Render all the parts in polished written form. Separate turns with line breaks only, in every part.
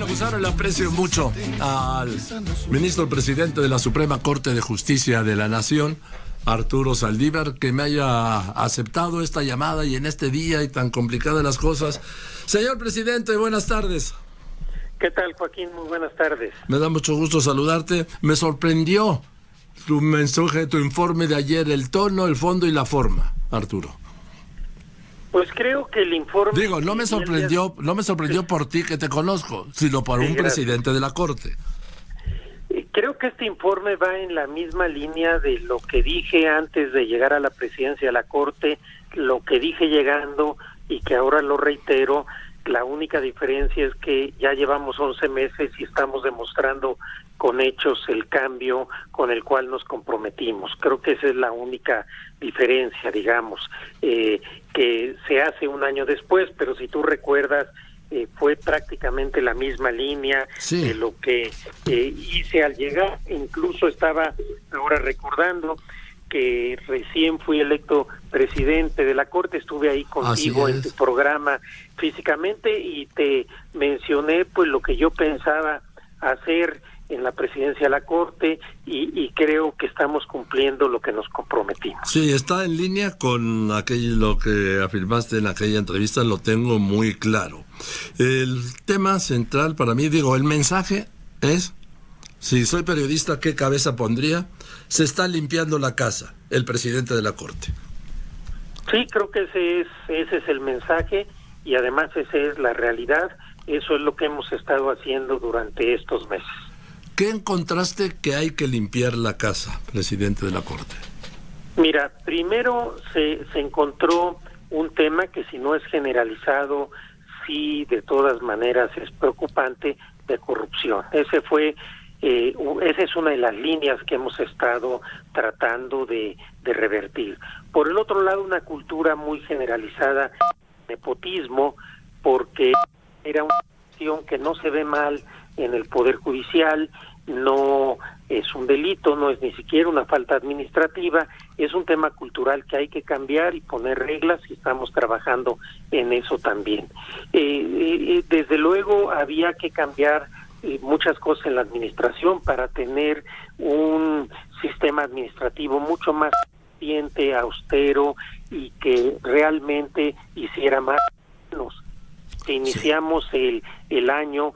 Pues ahora le aprecio mucho al ministro presidente de la Suprema Corte de Justicia de la Nación, Arturo Saldívar, que me haya aceptado esta llamada y en este día y tan complicadas las cosas. Señor presidente, buenas tardes.
¿Qué tal, Joaquín? Muy buenas tardes.
Me da mucho gusto saludarte. Me sorprendió tu mensaje, tu informe de ayer, el tono, el fondo y la forma, Arturo.
Pues creo que el informe...
Digo, no me sorprendió por ti, que te conozco, sino por un presidente de la Corte.
Creo que este informe va en la misma línea de lo que dije antes de llegar a la presidencia de la Corte, lo que dije llegando y que ahora lo reitero. La única diferencia es que ya llevamos 11 meses y estamos demostrando con hechos el cambio con el cual nos comprometimos. Creo que esa es la única diferencia, digamos, que se hace un año después, pero si tú recuerdas, fue prácticamente la misma línea de lo que hice al llegar. Incluso estaba ahora recordando que recién fui electo presidente de la Corte, estuve ahí contigo en tu programa físicamente y te mencioné pues lo que yo pensaba hacer en la presidencia de la Corte y creo que estamos cumpliendo lo que nos comprometimos.
Sí, está en línea con lo que afirmaste en aquella entrevista, lo tengo muy claro. El tema central para mí, el mensaje es: si soy periodista, ¿qué cabeza pondría? Se está limpiando la casa, el presidente de la Corte.
Sí, creo que ese es el mensaje y además esa es la realidad. Eso es lo que hemos estado haciendo durante estos meses.
¿Qué encontraste que hay que limpiar la casa, presidente de la Corte?
Mira, primero se encontró un tema que si no es generalizado, sí de todas maneras es preocupante, de corrupción. Esa es una de las líneas que hemos estado tratando de revertir. Por el otro lado, una cultura muy generalizada de nepotismo, porque era una cuestión que no se ve mal en el Poder Judicial, no es un delito, no es ni siquiera una falta administrativa, es un tema cultural que hay que cambiar y poner reglas y estamos trabajando en eso también. Desde luego había que cambiar muchas cosas en la administración para tener un sistema administrativo mucho más eficiente, austero y que realmente hiciera más menos. Iniciamos el año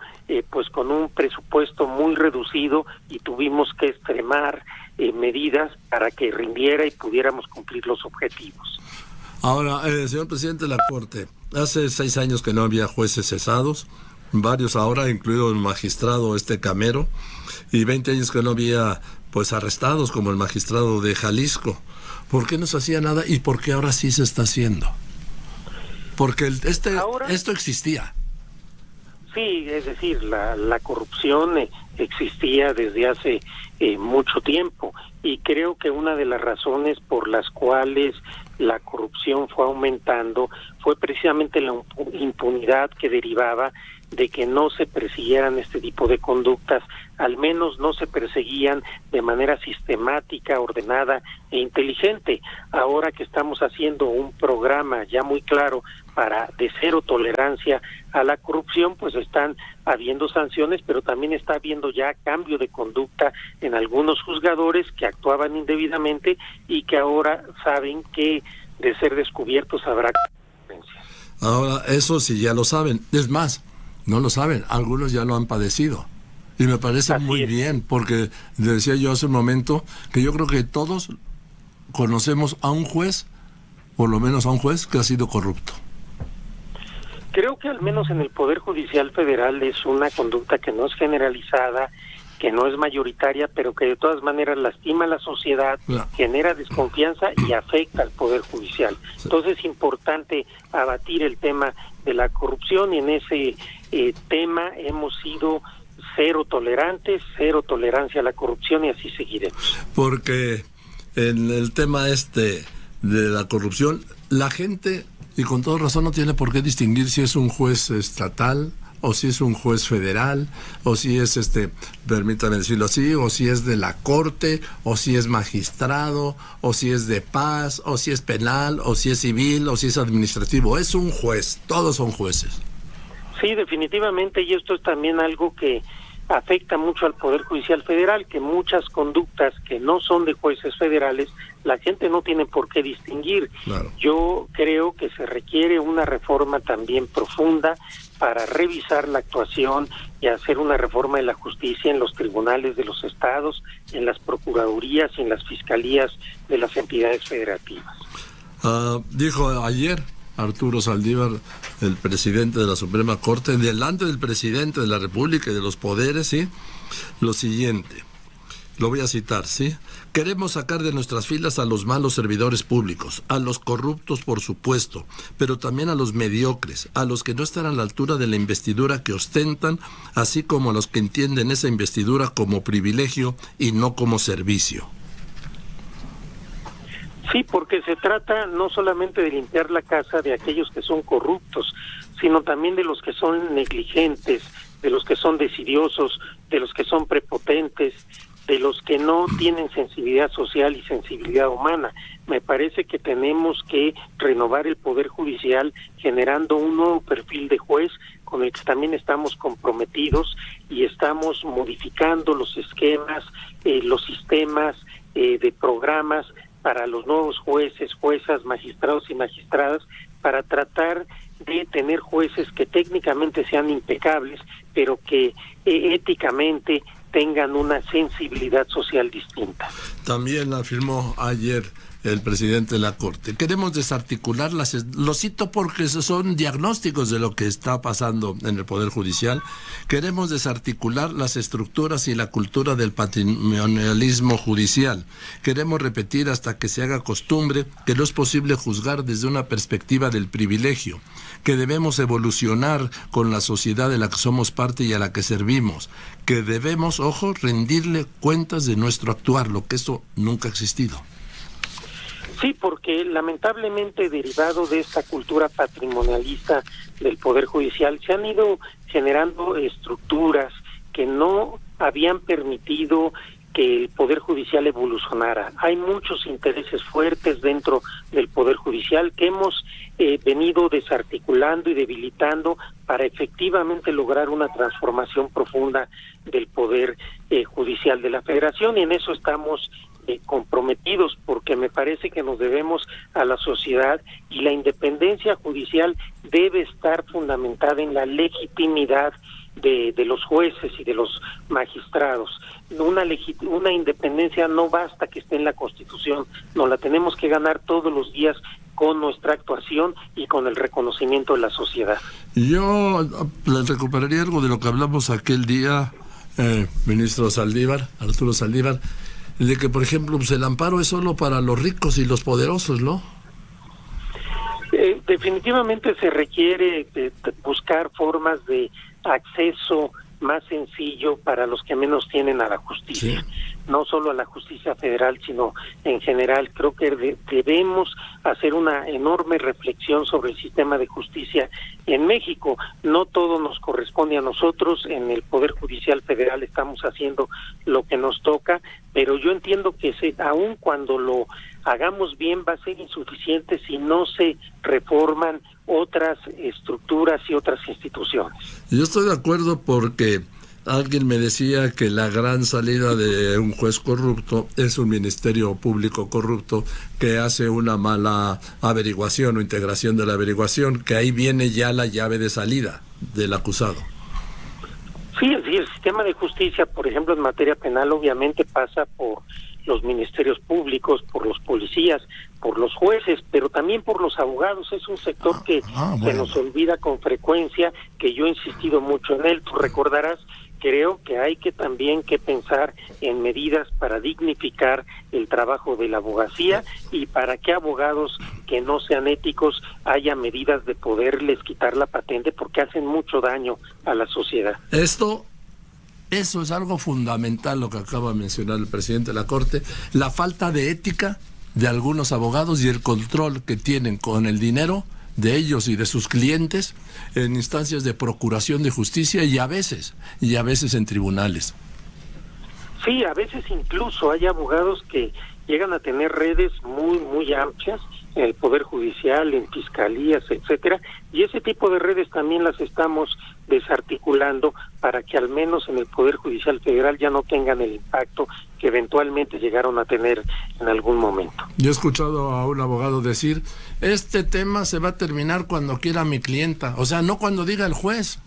pues con un presupuesto muy reducido y tuvimos que extremar medidas para que rindiera y pudiéramos cumplir los objetivos.
Ahora, señor presidente de la Corte, hace 6 años que no había jueces cesados, varios ahora, incluido el magistrado Camero, y 20 años que no había pues arrestados como el magistrado de Jalisco. ¿Por qué no se hacía nada y por qué ahora sí se está haciendo? Porque esto existía.
Sí, es decir, la corrupción existía desde hace mucho tiempo y creo que una de las razones por las cuales la corrupción fue aumentando fue precisamente la impunidad que derivaba de que no se persiguieran este tipo de conductas, al menos no se perseguían de manera sistemática, ordenada e inteligente. Ahora que estamos haciendo un programa ya muy claro de cero tolerancia a la corrupción, pues están habiendo sanciones, pero también está habiendo ya cambio de conducta en algunos juzgadores que actuaban indebidamente y que ahora saben que de ser descubiertos habrá consecuencias.
Ahora, eso sí ya lo saben. Es más, no lo saben, algunos ya lo han padecido. Y me parece muy bien, porque decía yo hace un momento que yo creo que todos conocemos a un juez, por lo menos a un juez que ha sido corrupto.
Creo que al menos en el Poder Judicial Federal es una conducta que no es generalizada, que no es mayoritaria, pero que de todas maneras lastima a la sociedad, genera desconfianza y afecta al Poder Judicial. Entonces es importante abatir el tema de la corrupción y en ese tema hemos sido cero tolerantes, cero tolerancia a la corrupción y así seguiremos.
Porque en el tema de la corrupción, la gente, y con toda razón, no tiene por qué distinguir si es un juez estatal o si es un juez federal, o si es, permítame decirlo así, o si es de la Corte, o si es magistrado, o si es de paz, o si es penal, o si es civil, o si es administrativo. Es un juez, todos son jueces.
Sí, definitivamente, y esto es también algo que afecta mucho al Poder Judicial Federal, que muchas conductas que no son de jueces federales, la gente no tiene por qué distinguir.
Claro.
Yo creo que se requiere una reforma también profunda para revisar la actuación y hacer una reforma de la justicia en los tribunales de los estados, en las procuradurías y en las fiscalías de las entidades federativas.
Dijo ayer Arturo Saldívar, el presidente de la Suprema Corte, delante del presidente de la República y de los poderes, ¿sí?, lo siguiente, lo voy a citar, ¿sí? Queremos sacar de nuestras filas a los malos servidores públicos, a los corruptos, por supuesto, pero también a los mediocres, a los que no están a la altura de la investidura que ostentan, así como a los que entienden esa investidura como privilegio y no como servicio.
Sí, porque se trata no solamente de limpiar la casa de aquellos que son corruptos, sino también de los que son negligentes, de los que son desidiosos, de los que son prepotentes, de los que no tienen sensibilidad social y sensibilidad humana. Me parece que tenemos que renovar el Poder Judicial generando un nuevo perfil de juez con el que también estamos comprometidos y estamos modificando los esquemas, los sistemas de programas para los nuevos jueces, juezas, magistrados y magistradas, para tratar de tener jueces que técnicamente sean impecables, pero que éticamente tengan una sensibilidad social distinta.
También afirmó ayer el presidente de la Corte: queremos desarticular lo cito porque son diagnósticos de lo que está pasando en el Poder Judicial, queremos desarticular las estructuras y la cultura del patrimonialismo judicial, queremos repetir hasta que se haga costumbre que no es posible juzgar desde una perspectiva del privilegio, que debemos evolucionar con la sociedad de la que somos parte y a la que servimos, que debemos, ojo, rendirle cuentas de nuestro actuar, lo que eso nunca ha existido.
Sí, porque lamentablemente derivado de esta cultura patrimonialista del Poder Judicial se han ido generando estructuras que no habían permitido que el Poder Judicial evolucionara. Hay muchos intereses fuertes dentro del Poder Judicial que hemos venido desarticulando y debilitando para efectivamente lograr una transformación profunda del Poder Judicial de la Federación, y en eso estamos comprometidos, porque me parece que nos debemos a la sociedad, y la independencia judicial debe estar fundamentada en la legitimidad de los jueces y de los magistrados. Una independencia no basta que esté en la Constitución, no, la tenemos que ganar todos los días con nuestra actuación y con el reconocimiento de la sociedad.
Yo les recuperaría algo de lo que hablamos aquel día, ministro Saldívar, Arturo Saldívar, de que, por ejemplo, pues el amparo es solo para los ricos y los poderosos, ¿no?
Definitivamente se requiere buscar formas de acceso más sencillo para los que menos tienen a la justicia. Sí. No solo a la justicia federal, sino en general. Creo que debemos hacer una enorme reflexión sobre el sistema de justicia en México. No todo nos corresponde a nosotros. En el Poder Judicial Federal estamos haciendo lo que nos toca, pero yo entiendo que aun cuando lo hagamos bien va a ser insuficiente si no se reforman otras estructuras y otras instituciones.
Yo estoy de acuerdo, porque alguien me decía que la gran salida de un juez corrupto es un ministerio público corrupto que hace una mala averiguación o integración de la averiguación, que ahí viene ya la llave de salida del acusado.
Sí, el sistema de justicia, por ejemplo, en materia penal, obviamente pasa por los ministerios públicos, por los policías, por los jueces, pero también por los abogados. Es un sector que se nos olvida con frecuencia, que yo he insistido mucho en él. Tú recordarás, creo que hay que también que pensar en medidas para dignificar el trabajo de la abogacía, y para que abogados que no sean éticos haya medidas de poderles quitar la patente, porque hacen mucho daño a la sociedad.
Eso es algo fundamental, lo que acaba de mencionar el presidente de la Corte, la falta de ética de algunos abogados y el control que tienen con el dinero de ellos y de sus clientes en instancias de procuración de justicia y a veces en tribunales.
Sí, a veces incluso hay abogados que llegan a tener redes muy, muy amplias en el Poder Judicial, en fiscalías, etcétera, y ese tipo de redes también las estamos desarticulando para que al menos en el Poder Judicial Federal ya no tengan el impacto que eventualmente llegaron a tener en algún momento.
Yo he escuchado a un abogado decir, este tema se va a terminar cuando quiera mi clienta, o sea, no cuando diga el juez.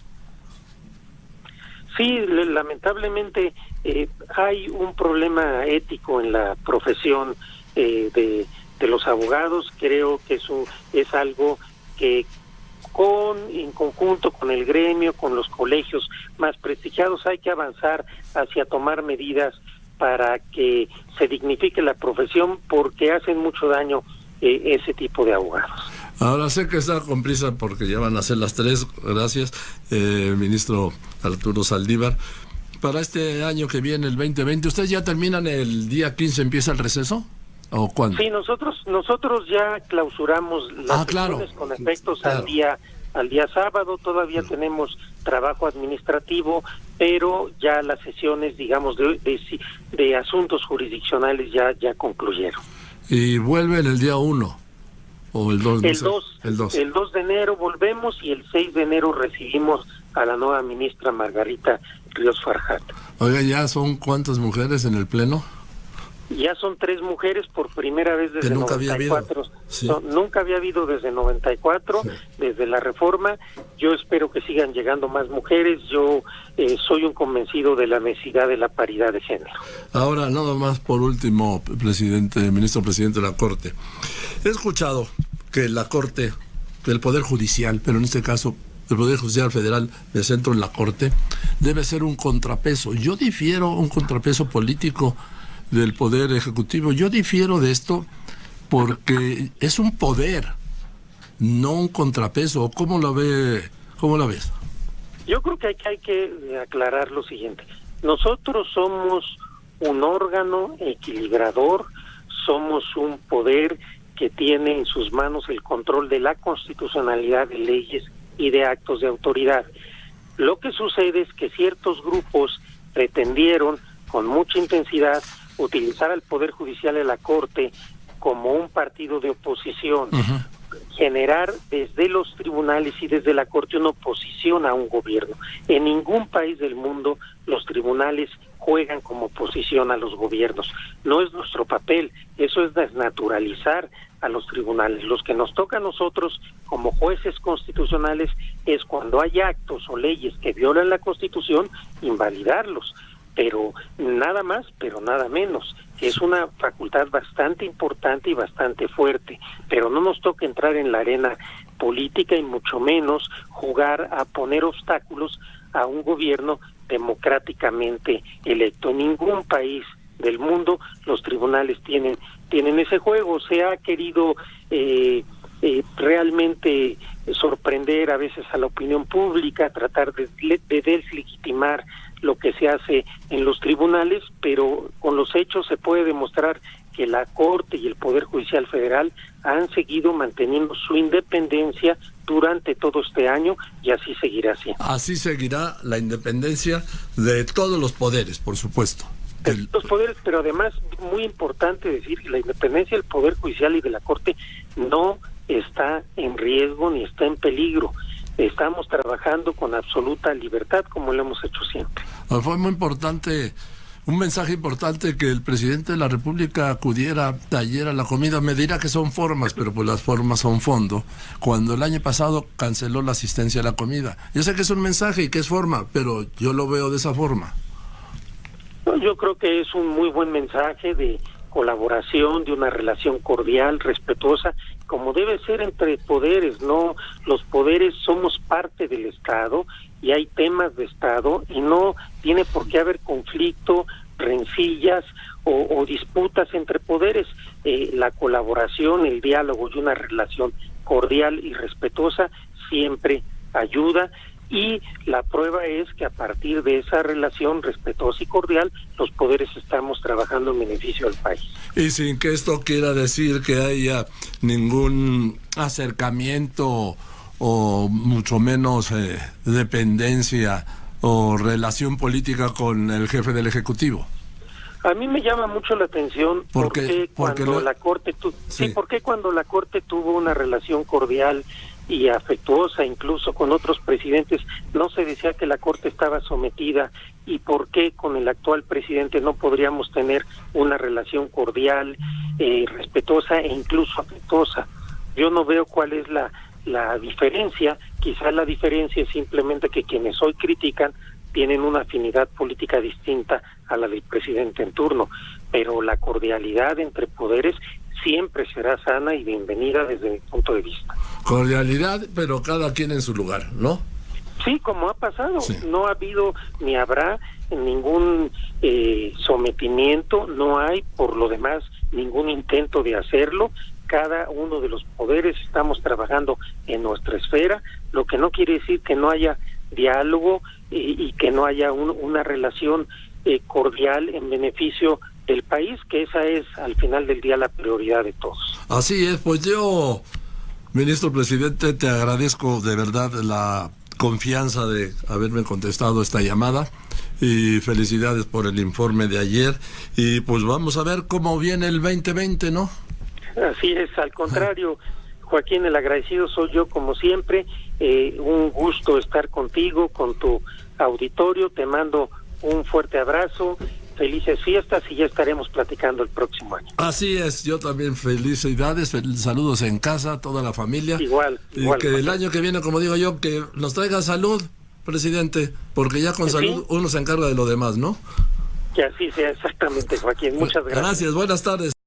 Sí, lamentablemente hay un problema ético en la profesión de los abogados. Creo que eso es algo que en conjunto con el gremio, con los colegios más prestigiados, hay que avanzar hacia tomar medidas para que se dignifique la profesión, porque hacen mucho daño ese tipo de abogados.
Ahora sé que está con prisa porque ya van a ser las 3, gracias, ministro Arturo Saldívar. Para este año que viene, el 2020, ¿ustedes ya terminan el día 15, empieza el receso? ¿O cuándo?
Sí, nosotros ya clausuramos las sesiones con efectos al día sábado. Todavía tenemos trabajo administrativo, pero ya las sesiones, digamos, de asuntos jurisdiccionales ya concluyeron. ¿Y
vuelven el día 1? ¿O el 2?
El 2 de enero volvemos, y el 6 de enero recibimos a la nueva ministra Margarita Ríos Farjat.
Oiga, ¿ya son cuántas mujeres en el Pleno?
Ya son 3 mujeres por primera vez desde
nunca
94.
Sí.
Nunca había habido desde 94, sí. Desde la reforma. Yo espero que sigan llegando más mujeres. Yo soy un convencido de la necesidad de la paridad de género.
Ahora, nada más por último, ministro presidente de la Corte. He escuchado que la Corte, el Poder Judicial, pero en este caso el Poder Judicial Federal, me centro en la Corte, debe ser un contrapeso. Yo difiero, un contrapeso político del Poder Ejecutivo. Yo difiero de esto porque es un poder, no un contrapeso. ¿Cómo la ves?
Yo creo que hay que aclarar lo siguiente. Nosotros somos un órgano equilibrador, somos un poder que tiene en sus manos el control de la constitucionalidad de leyes y de actos de autoridad. Lo que sucede es que ciertos grupos pretendieron con mucha intensidad utilizar al Poder Judicial de la Corte como un partido de oposición, generar desde los tribunales y desde la Corte una oposición a un gobierno. En ningún país del mundo los tribunales juegan como oposición a los gobiernos. No es nuestro papel, eso es desnaturalizar a los tribunales. Los que nos toca a nosotros como jueces constitucionales es cuando hay actos o leyes que violan la Constitución, invalidarlos. Pero nada más, pero nada menos. Es una facultad bastante importante y bastante fuerte, pero no nos toca entrar en la arena política y mucho menos jugar a poner obstáculos a un gobierno democráticamente electo. En ningún país del mundo los tribunales tienen ese juego. Se ha querido realmente sorprender a veces a la opinión pública, tratar de deslegitimar lo que se hace en los tribunales, pero con los hechos se puede demostrar que la Corte y el Poder Judicial Federal han seguido manteniendo su independencia durante todo este año, y así seguirá siendo.
Así seguirá la independencia de todos los poderes, por supuesto.
Los poderes, pero además, muy importante decir que la independencia del Poder Judicial y de la Corte no está en riesgo ni está en peligro. Estamos trabajando con absoluta libertad, como lo hemos hecho siempre.
Fue muy importante, un mensaje importante, que el presidente de la República acudiera ayer a la comida. Me dirá que son formas, pero pues las formas son fondo. Cuando el año pasado canceló la asistencia a la comida. Yo sé que es un mensaje y que es forma, pero yo lo veo de esa forma.
Yo creo que es un muy buen mensaje de colaboración, de una relación cordial, respetuosa, como debe ser entre poderes. No, los poderes somos parte del Estado y hay temas de Estado y no tiene por qué haber conflicto, rencillas o disputas entre poderes. La colaboración, el diálogo y una relación cordial y respetuosa siempre ayuda. Y la prueba es que a partir de esa relación respetuosa y cordial, los poderes estamos trabajando en beneficio del país.
Y sin que esto quiera decir que haya ningún acercamiento o mucho menos dependencia o relación política con el jefe del Ejecutivo.
A mí me llama mucho la atención ¿por qué cuando la Corte tuvo una relación cordial y afectuosa incluso con otros presidentes, no se decía que la Corte estaba sometida, y por qué con el actual presidente no podríamos tener una relación cordial, respetuosa e incluso afectuosa. Yo no veo cuál es la diferencia. Quizás la diferencia es simplemente que quienes hoy critican tienen una afinidad política distinta a la del presidente en turno, pero la cordialidad entre poderes siempre será sana y bienvenida desde mi punto de vista.
Cordialidad, pero cada quien en su lugar, ¿no?
Sí, como ha pasado,
sí.
No ha habido ni habrá ningún sometimiento, no hay por lo demás ningún intento de hacerlo. Cada uno de los poderes estamos trabajando en nuestra esfera, lo que no quiere decir que no haya diálogo y que no haya una relación cordial en beneficio del país, que esa es al final del día la prioridad de todos.
Así es, pues yo, ministro presidente, te agradezco de verdad la confianza de haberme contestado esta llamada y felicidades por el informe de ayer, y pues vamos a ver cómo viene el 2020, ¿no?
Así es, al contrario, Joaquín, el agradecido soy yo como siempre. Un gusto estar contigo, con tu auditorio. Te mando un fuerte abrazo, felices fiestas, y ya estaremos platicando el próximo año.
Así es, yo también felicidades, saludos en casa, toda la familia.
Igual.
Y que el año que viene, como digo yo, que nos traiga salud, presidente, porque ya con salud uno se encarga de lo demás, ¿no?
Que así sea, exactamente, Joaquín. Muchas gracias.
Gracias, buenas tardes.